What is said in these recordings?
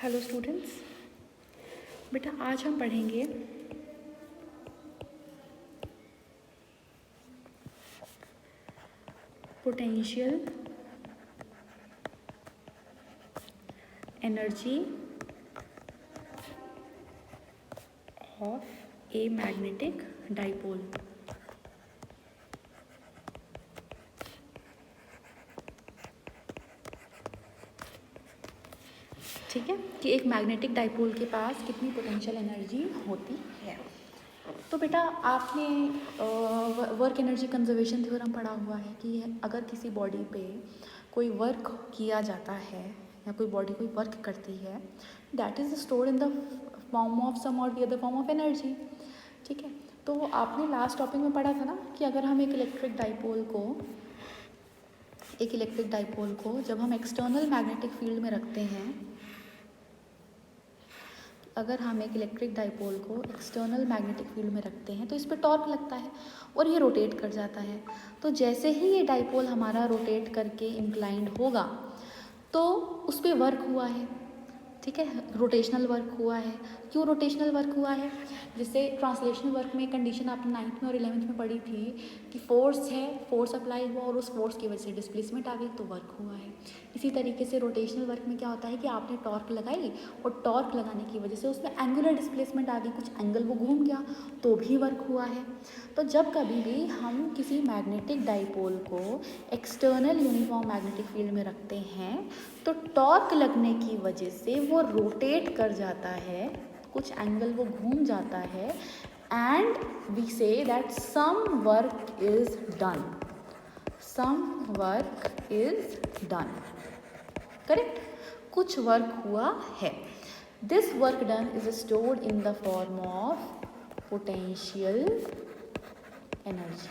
Hello students, बेटा आज हम पढ़ेंगे potential energy of a magnetic dipole. ठीक है कि एक मैग्नेटिक डाइपोल के पास कितनी पोटेंशियल एनर्जी होती है। तो बेटा आपने वर्क एनर्जी कंजर्वेशन थ्योरम पढ़ा हुआ है कि अगर किसी बॉडी पे कोई वर्क किया जाता है या कोई बॉडी कोई वर्क करती है, that is stored in the form of some और the other form of energy. ठीक है, तो आपने लास्ट टॉपिक में पढ़ा था ना कि अगर हम एक इलेक्ट्रिक डाइपोल को जब हम एक्सटर्नल मैग्नेटिक फील्ड में रखते हैं, अगर हम एक इलेक्ट्रिक डाइपोल को एक्सटर्नल मैग्नेटिक फील्ड में रखते हैं तो इस पर टॉर्क लगता है और ये रोटेट कर जाता है। तो जैसे ही ये डाइपोल हमारा रोटेट करके इंक्लाइंड होगा तो उस पर वर्क हुआ है। ठीक है, रोटेशनल वर्क हुआ है। क्यों रोटेशनल वर्क हुआ है? जिससे ट्रांसलेशनल वर्क में कंडीशन आपने 9th में और 11th में पढ़ी थी कि फोर्स है, फोर्स अप्लाई हुआ और उस फोर्स की वजह से डिस्प्लेसमेंट आ गई तो वर्क हुआ है। इसी तरीके से रोटेशनल वर्क में क्या होता है कि आपने टॉर्क लगाई और टॉर्क लगाने की वजह से उसमें एंगुलर डिस्प्लेसमेंट आ गई, कुछ एंगल वो घूम गया तो भी वर्क हुआ है। तो जब कभी भी हम किसी मैग्नेटिक डाइपोल को एक्सटर्नल यूनिफॉर्म मैग्नेटिक फील्ड में रखते हैं तो टॉर्क लगने की वजह से वो रोटेट कर जाता है, कुछ एंगल वो घूम जाता है and we say that some work is done. Correct, कुछ वर्क हुआ है। This work done is stored in the form of potential energy.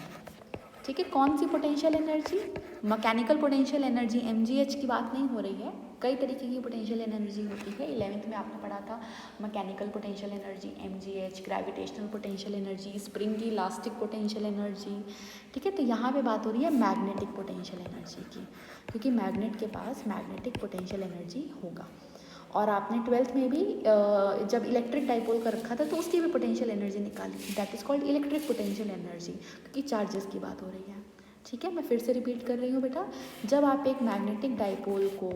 ठीक है, कौन सी potential energy? Mechanical potential energy, mgh की बात नहीं हो रही है। कई तरीके की पोटेंशियल एनर्जी होती है। 11th में आपने पढ़ा था mechanical potential energy, mgh, gravitational potential energy, spring की इलास्टिक पोटेंशियल एनर्जी। ठीक है, तो यहाँ पे बात हो रही है मैग्नेटिक पोटेंशियल एनर्जी की, क्योंकि मैग्नेट के पास मैग्नेटिक पोटेंशियल एनर्जी होगा। और आपने 12th में भी जब इलेक्ट्रिक डाइपोल का रखा था तो उसकी भी पोटेंशियल एनर्जी निकाली थी, that is called electric potential energy, क्योंकि चार्जेस की बात हो रही है। ठीक है, मैं फिर से रिपीट कर रही हूँ बेटा, जब आप एक मैग्नेटिक डाइपोल को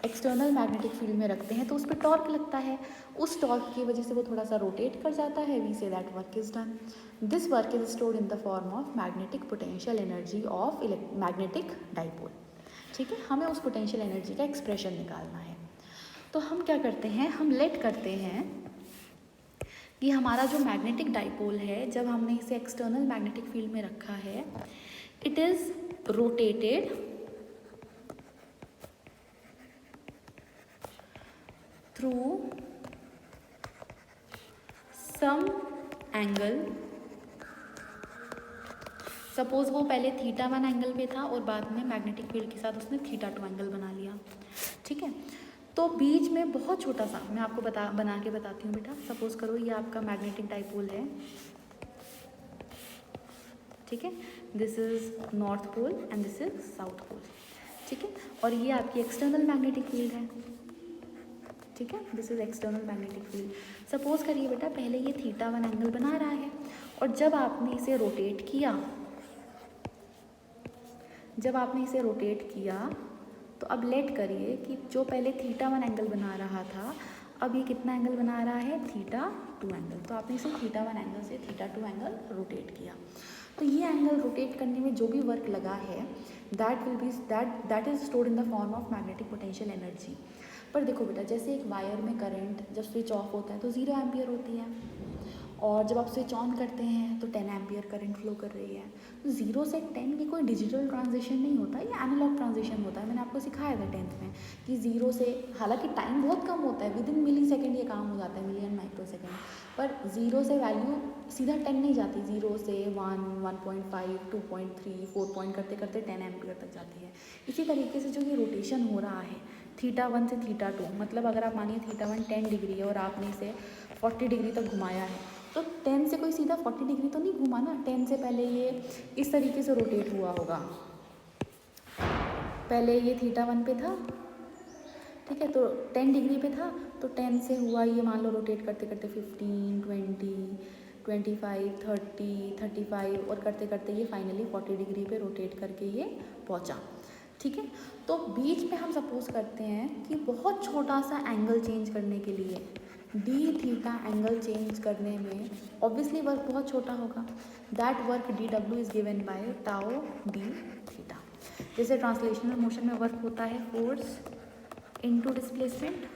एक्सटर्नल मैग्नेटिक फील्ड में रखते हैं तो उस पर टॉर्क लगता है, उस टॉर्क की वजह से वो थोड़ा सा रोटेट कर जाता है, we say that work is done. This work is stored in the form of magnetic potential energy of magnetic dipole. ठीक है, हमें उस पोटेंशियल एनर्जी का एक्सप्रेशन निकालना है। तो हम क्या करते हैं, हम लेट करते हैं कि हमारा जो मैग्नेटिक डाइपोल है, जब हमने इसे एक्सटर्नल मैग्नेटिक फील्ड में रखा है, it is rotated through some angle. Suppose वो पहले θ1 एंगल पे था और बाद में मैग्नेटिक फील्ड के साथ उसने θ2 एंगल बना लिया। ठीक है, तो बीच में बहुत छोटा सा मैं आपको बना के बताती हूँ बेटा। सपोज करो ये आपका मैग्नेटिक डाइपोल है। ठीक है, this is north pole and this is south pole. ठीक है, और ये आपकी एक्सटर्नल मैग्नेटिक फील्ड है। ठीक है, this is external magnetic field. Suppose करिए बेटा पहले ये θ1 एंगल बना रहा है और जब आपने इसे रोटेट किया तो अब लेट करिए कि जो पहले θ1 एंगल बना रहा था अब ये कितना एंगल बना रहा है, θ2 एंगल। तो आपने इसे θ1 एंगल से θ2 एंगल रोटेट किया, तो ये एंगल रोटेट करने में जो भी वर्क लगा है that is stored in the form of magnetic potential energy. पर देखो बेटा, जैसे एक वायर में करंट जब स्विच ऑफ होता है तो 0 एम्पियर होती है, और जब आप स्विच ऑन करते हैं तो 10 एम्पियर करंट फ्लो कर रही है। तो 0 से 10 की कोई डिजिटल ट्रांजिशन नहीं होता, ये एनालॉग ट्रांजिशन होता है। मैंने आपको सिखाया था 10th में कि 0 से, हालांकि टाइम बहुत कम होता है, विद इन मिली सेकेंड ये काम हो जाता है, मिलियन माइक्रो सेकेंड, पर 0 से वैल्यू सीधा 10 नहीं जाती, 0 से 1, 1.5, 2.3, 4 पॉइंट करते करते 10 एम्पियर तक जाती है। इसी तरीके से जो ये रोटेशन हो रहा है θ1 से θ2, मतलब अगर आप मानिए θ1 10 डिग्री है और आपने इसे 40 डिग्री तक घुमाया है, तो 10 से कोई सीधा 40 डिग्री तो नहीं घुमा ना, 10 से पहले ये इस तरीके से रोटेट हुआ होगा। पहले ये θ1 पे था, ठीक है, तो 10 डिग्री पे था, तो 10 से हुआ ये, मान लो रोटेट करते करते 15, 20, 25, 30, 35 और करते करते ये फाइनली 40 डिग्री पे रोटेट करके ये पहुंचा। ठीक है, तो बीच में हम सपोज करते हैं कि बहुत छोटा सा एंगल चेंज करने के लिए डी थीटा एंगल चेंज करने में ऑब्वियसली वर्क बहुत छोटा होगा। That work D W is given by tau D theta. जैसे ट्रांसलेशनल मोशन में वर्क होता है फोर्स इनटू डिस्प्लेसमेंट,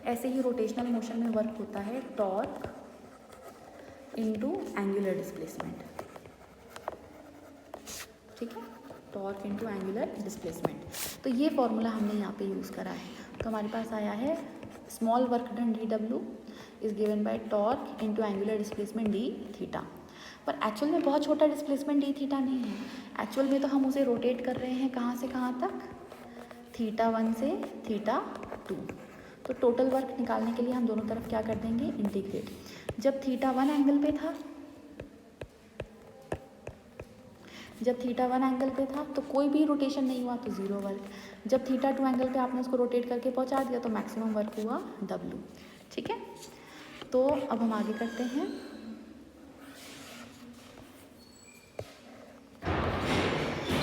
ऐसे ही रोटेशनल मोशन में वर्क होता है टॉर्क इनटू एंगुलर डिस्प्लेसमेंट। ठीक है, टॉर्क इनटू एंगुलर डिस्प्लेसमेंट। तो ये फॉर्मूला हमने यहाँ पे यूज़ करा है। तो हमारे पास आया है small work done D W is given by torque into angular displacement D theta. पर एक्चुअल में बहुत छोटा डिस्प्लेसमेंट डी थीटा नहीं है, एक्चुअल में तो हम उसे रोटेट कर रहे हैं कहाँ से कहाँ तक, थीटा 1 से थीटा 2। तो टोटल वर्क निकालने के लिए हम दोनों तरफ क्या कर देंगे, इंटीग्रेट। जब थीटा 1 एंगल पे था, जब थीटा 1 एंगल पे था तो कोई भी रोटेशन नहीं हुआ तो 0 वर्क। जब थीटा 2 एंगल पे आपने उसको रोटेट करके पहुंचा दिया तो मैक्सिमम वर्क हुआ W। ठीक है, तो अब हम आगे करते हैं।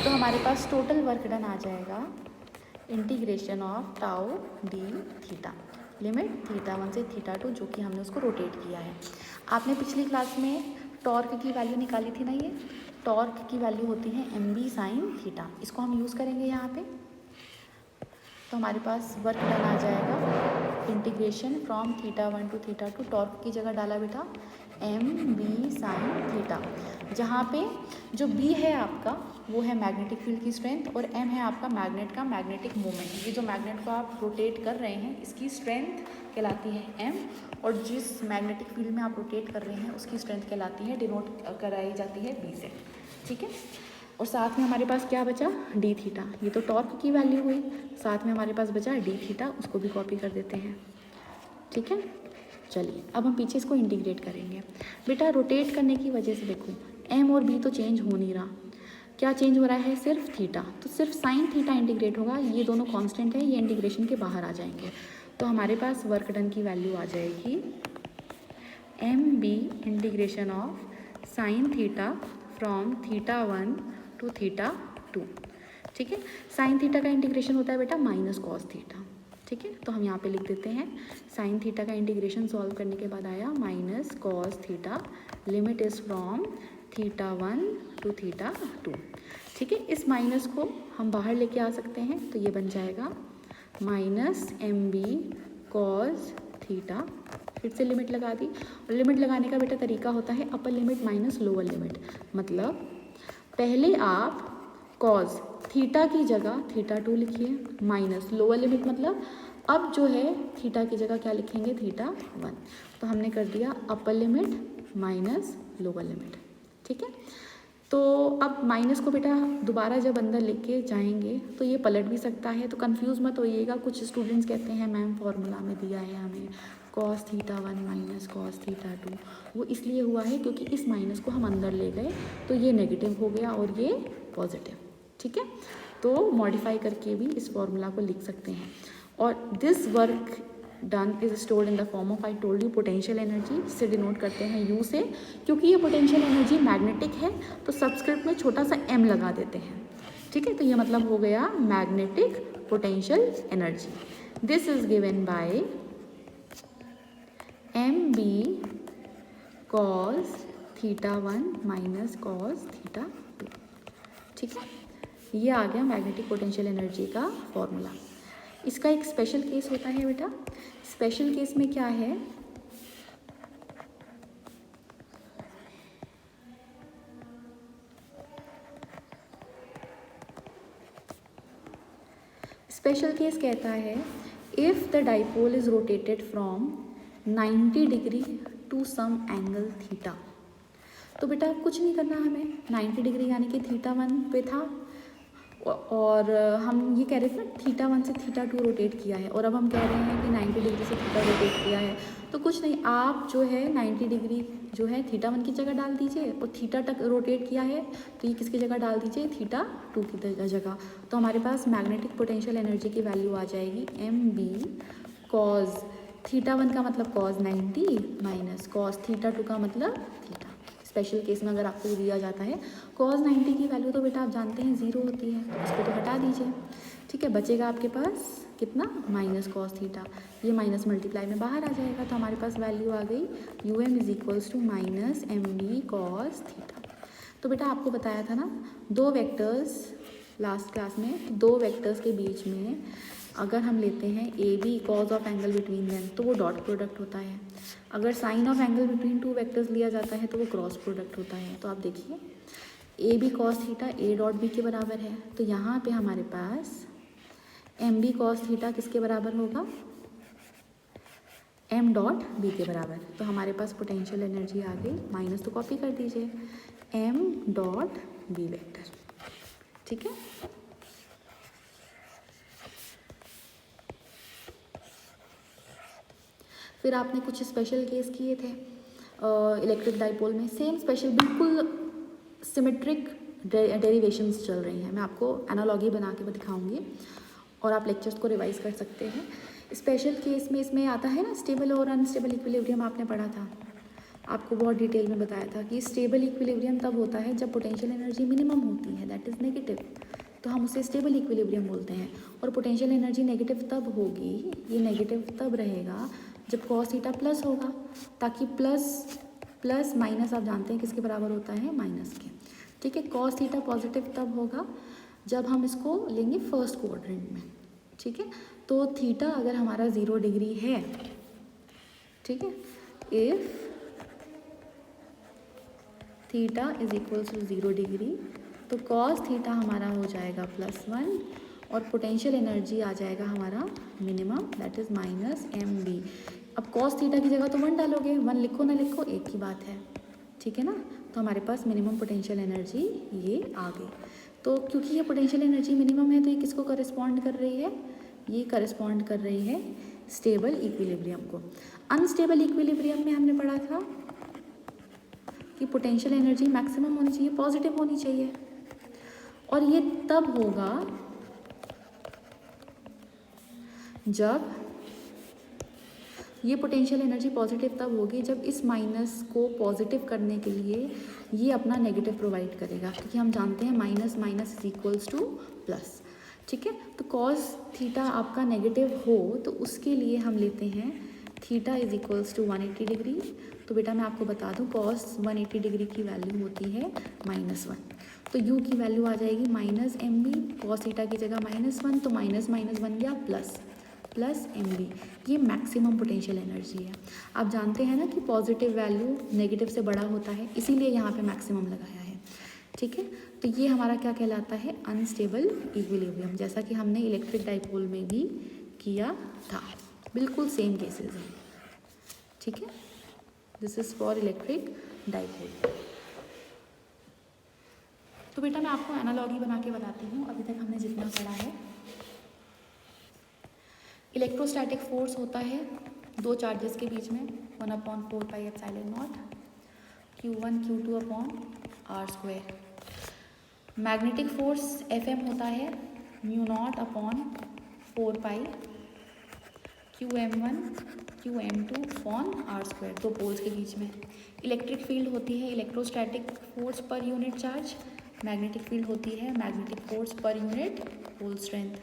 तो हमारे पास टोटल वर्क डन आ जाएगा integration of tau D theta, limit theta 1 से थीटा 2, जो कि हमने उसको रोटेट किया है। आपने पिछली क्लास में टॉर्क की वैल्यू निकाली थी ना, ये टॉर्क की वैल्यू होती है mb साइन थीटा, इसको हम यूज़ करेंगे यहाँ पे। तो हमारे पास वर्क डन आ जाएगा integration from theta 1 to theta 2, torque की जगह डाला बेटा mb साइन थीटा, जहाँ पे जो b है आपका वो है मैग्नेटिक फील्ड की स्ट्रेंथ और m है आपका मैग्नेट का मैग्नेटिक मोमेंट। ये जो मैग्नेट को आप रोटेट कर रहे हैं इसकी स्ट्रेंथ कहलाती है m, और जिस मैग्नेटिक फील्ड में आप रोटेट कर रहे हैं उसकी स्ट्रेंथ कहलाती है, डिनोट कराई जाती है b से। ठीक है, और साथ में हमारे पास क्या बचा, डी थीटा। ये तो टॉर्क की वैल्यू हुई, साथ में हमारे पास बचा डी थीटा, उसको भी कॉपी कर देते हैं। ठीक है, चलिए अब हम पीछे इसको इंटीग्रेट करेंगे। बेटा रोटेट करने की वजह से देखो m और b तो चेंज हो नहीं रहा, क्या चेंज हो रहा है, सिर्फ थीटा। तो सिर्फ साइन थीटा इंटीग्रेट होगा, ये दोनों कांस्टेंट है, ये इंटीग्रेशन के बाहर आ जाएंगे। तो हमारे पास वर्क डन की वैल्यू आ जाएगी mb integration of sine theta from theta 1 to theta 2। ठीक है, साइन थीटा का इंटीग्रेशन होता है बेटा माइनस कॉस थीटा। ठीक है, तो हम यहाँ पे लिख देते हैं साइन थीटा का इंटीग्रेशन सॉल्व करने के बाद आया minus cos theta, limit is from theta 1 to theta 2। ठीक है, इस माइनस को हम बाहर लेके आ सकते हैं, तो ये बन जाएगा माइनस mb कॉस थीटा, फिर से लिमिट लगा दी। और लिमिट लगाने का बेटा तरीका होता है upper limit minus lower limit, मतलब पहले आप कॉस थीटा की जगह थीटा 2 लिखिए, माइनस लोअर लिमिट मतलब अब जो है थीटा की जगह क्या लिखेंगे, थीटा 1। तो हमने कर दिया upper limit minus lower limit. ठीक है, तो अब माइनस को बेटा दोबारा जब अंदर लेके जाएंगे तो ये पलट भी सकता है, तो कंफ्यूज मत होइएगा। कुछ स्टूडेंट्स कहते हैं मैम फॉर्मूला में दिया है हमें cos theta 1 minus cos theta 2, वो इसलिए हुआ है क्योंकि इस माइनस को हम अंदर ले गए तो ये नेगेटिव हो गया और ये पॉजिटिव। ठीक है, तो मॉडिफाई करके भी इस फॉर्मूला को लिख सकते हैं। और this work done is stored in the form of, I told you, potential energy से डिनोट करते हैं यू से, क्योंकि ये पोटेंशियल एनर्जी मैग्नेटिक है तो सबस्क्रिप्ट में छोटा सा m लगा देते हैं। ठीक है, तो ये मतलब हो गया magnetic potential energy. This is given by mb cos theta 1 minus cos theta 2। ठीक है, ये आ गया मैग्नेटिक पोटेंशियल एनर्जी का फॉर्मूला। इसका एक स्पेशल केस होता है बेटा, स्पेशल केस में क्या है, स्पेशल केस कहता है if the dipole is rotated from 90 degree to some angle theta. तो बेटा कुछ नहीं करना हमें, 90 डिग्री यानी कि थीटा 1 पे था और हम ये कह रहे थे ना थीटा 1 से थीटा 2 रोटेट किया है, और अब हम कह रहे हैं कि 90 डिग्री से थीटा रोटेट किया है। तो कुछ नहीं, आप जो है 90 डिग्री जो है थीटा 1 की जगह डाल दीजिए, और थीटा तक रोटेट किया है तो ये किसकी जगह डाल दीजिए, थीटा 2 की जगह। तो हमारे पास मैग्नेटिक पोटेंशियल एनर्जी की वैल्यू आ जाएगी mb कॉज थीटा 1 का मतलब कॉज 90 माइनस कॉज थीटा 2 का मतलब थीटा। स्पेशल केस में अगर आपको दिया जाता है कॉज 90 की वैल्यू तो बेटा आप जानते हैं 0 होती है, तो इसको तो हटा दीजिए। ठीक है, बचेगा आपके पास कितना माइनस कॉस थीटा, ये माइनस मल्टीप्लाई में बाहर आ जाएगा, तो हमारे पास वैल्यू आ गई U M is equals to minus M B cos theta. तो बेटा आपको बताया था ना दो वेक्टर्स लास्ट क्लास में, दो वेक्टर्स के बीच में अगर हम लेते हैं A B cos of angle between them तो वो डॉट प्रोडक्ट होता है, अगर sine of angle between two vectors लिया जाता है तो वो क्रॉस प्रोडक्ट होता है। तो आप देखिए A B cos theta A dot B के बराबर है, तो यहाँ पे हमारे पास एम बी कॉस थीटा किसके बराबर होगा, एम डॉट बी के बराबर। तो हमारे पास पोटेंशियल एनर्जी आ गई, माइनस तो कॉपी कर दीजिए, एम डॉट बी वेक्टर। ठीक है, फिर आपने कुछ स्पेशल केस किए थे इलेक्ट्रिक डाइपोल में, सेम स्पेशल बिल्कुल सिमेट्रिक डेरिवेशंस चल रही हैं, मैं आपको एनालॉजी बना के दिखाऊंगी और आप लेक्चर्स को रिवाइज कर सकते हैं। स्पेशल केस में इसमें आता है ना स्टेबल और अनस्टेबल इक्विलिब्रियम, आपने पढ़ा था, आपको बहुत डिटेल में बताया था कि स्टेबल इक्विलिब्रियम तब होता है जब पोटेंशियल एनर्जी मिनिमम होती है, दैट इज़ नेगेटिव, तो हम उसे स्टेबल इक्विलिब्रियम बोलते हैं। और पोटेंशियल एनर्जी नेगेटिव तब होगी, ये नेगेटिव तब रहेगा जब कॉस थीटा प्लस होगा, ताकि प्लस माइनस आप जानते हैं किसके बराबर होता है, माइनस के। ठीक है, कॉस थीटा पॉजिटिव तब होगा जब हम इसको लेंगे फर्स्ट क्वाड्रेंट में। ठीक है, तो थीटा अगर हमारा 0 डिग्री है, ठीक है, if theta is equals to 0 degree तो कॉस थीटा हमारा हो जाएगा +1 और पोटेंशियल एनर्जी आ जाएगा हमारा minimum, that is minus M B. अब कॉस थीटा की जगह तो 1 डालोगे, 1 लिखो ना लिखो एक ही बात है। ठीक है ना, तो हमारे पास मिनिमम पोटेंशियल एनर्जी ये आ गई। तो क्योंकि ये पोटेंशियल एनर्जी मिनिमम है तो ये किसको करस्पॉन्ड कर रही है, ये करस्पॉन्ड कर रही है स्टेबल इक्विलिब्रियम को। अनस्टेबल इक्विलिब्रियम में हमने पढ़ा था कि पोटेंशियल एनर्जी मैक्सिमम होनी चाहिए, पॉजिटिव होनी चाहिए, और ये तब होगा जब ये पोटेंशियल एनर्जी पॉजिटिव तब होगी जब इस माइनस को पॉजिटिव करने के लिए ये अपना नेगेटिव प्रोवाइड करेगा, क्योंकि हम जानते हैं minus minus is equals two plus. ठीक है, तो कॉस थीटा आपका नेगेटिव हो तो उसके लिए हम लेते हैं theta is equals to 180 degree. तो बेटा मैं आपको बता दूं कॉस 180 डिग्री की वैल्यू होती है -1, तो यू की वैल्यू आ जाएगी minus M B, cos theta की जगह -1 तो माइनस माइनस बन गया प्लस एम बी। ये मैक्सिमम पोटेंशियल एनर्जी है। आप जानते हैं ना कि पॉजिटिव वैल्यू नेगेटिव से बड़ा होता है, इसीलिए यहाँ पे मैक्सिमम लगाया है। ठीक है, तो ये हमारा क्या कहलाता है, अनस्टेबल इक्विलिब्रियम, जैसा कि हमने इलेक्ट्रिक डाइपोल में भी किया था, बिल्कुल सेम केसेस हैं। ठीक है, this is for electric dipole. तो बेटा मैं आपको एनालॉजी बना के बताती हूँ, अभी तक हमने जितना पढ़ा है। इलेक्ट्रोस्टैटिक फोर्स होता है दो चार्जेस के बीच में 1/4πε0 Q1 Q2 upon r²। Magnetic force Fm होता है μ0 upon 4π QM1 QM2 upon r², दो पोल्स के बीच में। इलेक्ट्रिक फील्ड होती है electrostatic force per unit charge, magnetic field होती है magnetic force per unit pole strength.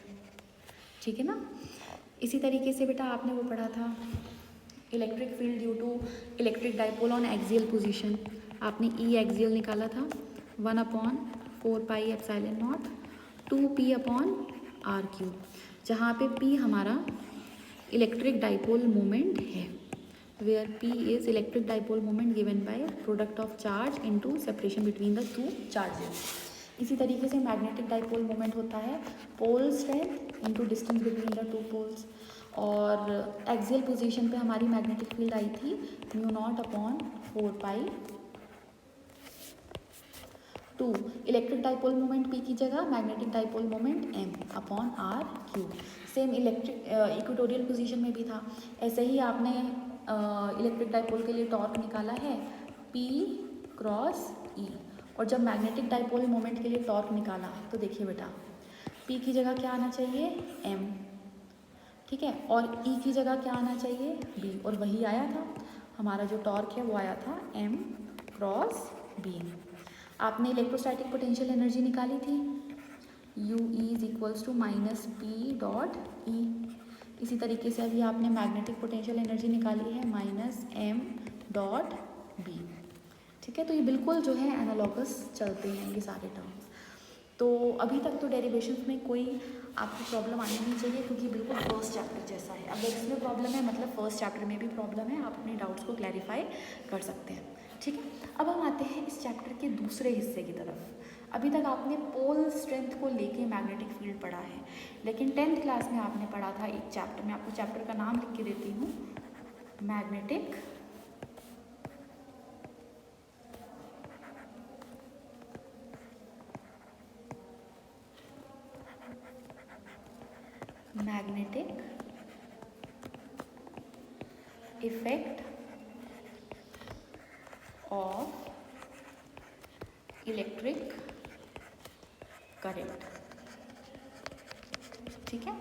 ठीक है ना, इसी तरीके से बेटा आपने वो पढ़ा था electric field due to electric dipole on axial position, आपने ई एक्सियल निकाला था 1/4πε0 2p अपॉन r³, जहाँ पे p हमारा इलेक्ट्रिक डाइपोल मोमेंट है, where p is electric dipole moment given by product of charge into separation between the two charges. इसी तरीके से मैग्नेटिक डाइपोल मोमेंट होता है pole strength into distance between the two poles, और axial position पे हमारी magnetic field आई थी μ0 upon 4π2, electric dipole moment p की जगह magnetic dipole moment m upon r³। Same electric equatorial position में भी था, ऐसे ही आपने इलेक्ट्रिक डाइपोल के लिए टॉर्क निकाला है p क्रॉस e, और जब मैग्नेटिक डाइपोल मोमेंट के लिए टॉर्क निकाला तो देखिए बेटा p की जगह क्या आना चाहिए m, ठीक है, और E की जगह क्या आना चाहिए, B, और वही आया था हमारा जो टॉर्क है वो आया था M क्रॉस B। आपने इलेक्ट्रोस्टैटिक पोटेंशियल एनर्जी निकाली थी, UE is equals to minus P dot E. इसी तरीके से अभी आपने मैग्नेटिक पोटेंशियल एनर्जी निकाली है माइनस M डॉट B। ठीक है, तो ये बिल्कुल जो है एनालॉगस चलते हैं ये सारे टर्म्स। तो अभी तक तो डेरिवेशंस में कोई आपको प्रॉब्लम आनी नहीं चाहिए, क्योंकि बिल्कुल फर्स्ट चैप्टर जैसा है। अगर इसमें प्रॉब्लम है मतलब फर्स्ट चैप्टर में भी प्रॉब्लम है, आप अपने डाउट्स को क्लैरिफाई कर सकते हैं। ठीक है, अब हम आते हैं इस चैप्टर के दूसरे हिस्से की तरफ। अभी तक आपने पोल स्ट्रेंथ को लेके मैग्नेटिक फील्ड पढ़ा है, लेकिन 10th क्लास में आपने पढ़ा था एक चैप्टर, मैं आपको चैप्टर का नाम लिख के देती हूँ, magnetic effect of electric current. ठीक है,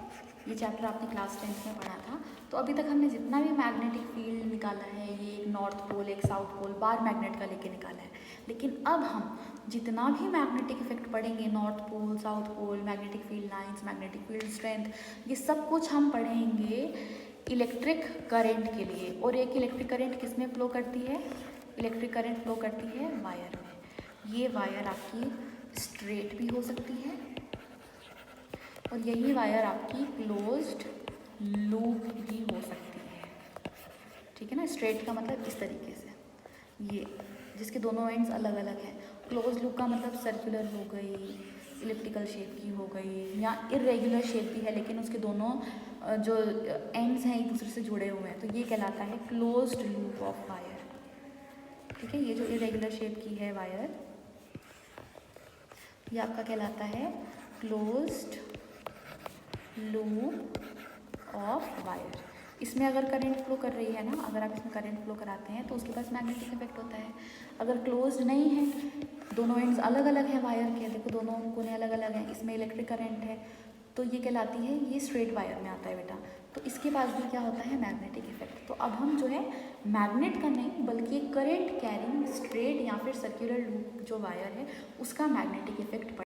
ये चैप्टर आपने क्लास 10th में पढ़ा था। तो अभी तक हमने जितना भी मैग्नेटिक फील्ड निकाला है, ये एक नॉर्थ पोल एक साउथ पोल बार मैग्नेट का लेके निकाला है, लेकिन अब हम जितना भी मैग्नेटिक इफेक्ट पढ़ेंगे, north pole south pole, magnetic field lines, magnetic field strength, ये सब कुछ हम पढ़ेंगे इलेक्ट्रिक करंट के लिए। और एक इलेक्ट्रिक करंट किस में फ्लो करती है, इलेक्ट्रिक करंट फ्लो करती है वायर में। ये वायर आपकी स्ट्रेट भी हो सकती है, और यही वायर आपकी क्लोज्ड लूप भी हो सकती है। ठीक है ना, स्ट्रेट का मतलब इस तरीके से, ये जिसके दोनों एंड्स अलग अलग हैं। क्लोज लूप का मतलब सर्कुलर हो गई, इलिप्टिकल शेप की हो गई, या इरेगुलर शेप भी है लेकिन उसके दोनों जो एंड्स हैं एक दूसरे से जुड़े हुए हैं, तो ये कहलाता है क्लोज्ड लूप ऑफ वायर। ठीक है, ये जो इरेगुलर शेप की है वायर, ये आपका कहलाता है क्लोज्ड लूप ऑफ वायर। इसमें अगर करंट फ्लो कर रही है ना, अगर आप इसमें करंट फ्लो कराते हैं तो उसके पास मैग्नेटिक इफेक्ट होता है। अगर क्लोज्ड नहीं है, दोनों एंड्स अलग अलग हैं वायर के, देखो दोनों कोने अलग अलग हैं, इसमें इलेक्ट्रिक करंट है, तो ये कहलाती है, ये स्ट्रेट वायर में आता है बेटा, तो इसके पास भी क्या होता है मैग्नेटिक इफेक्ट। तो अब हम जो है मैग्नेट का नहीं बल्कि करंट कैरिंग स्ट्रेट या फिर सर्कुलर लूप जो वायर है उसका मैग्नेटिक इफेक्ट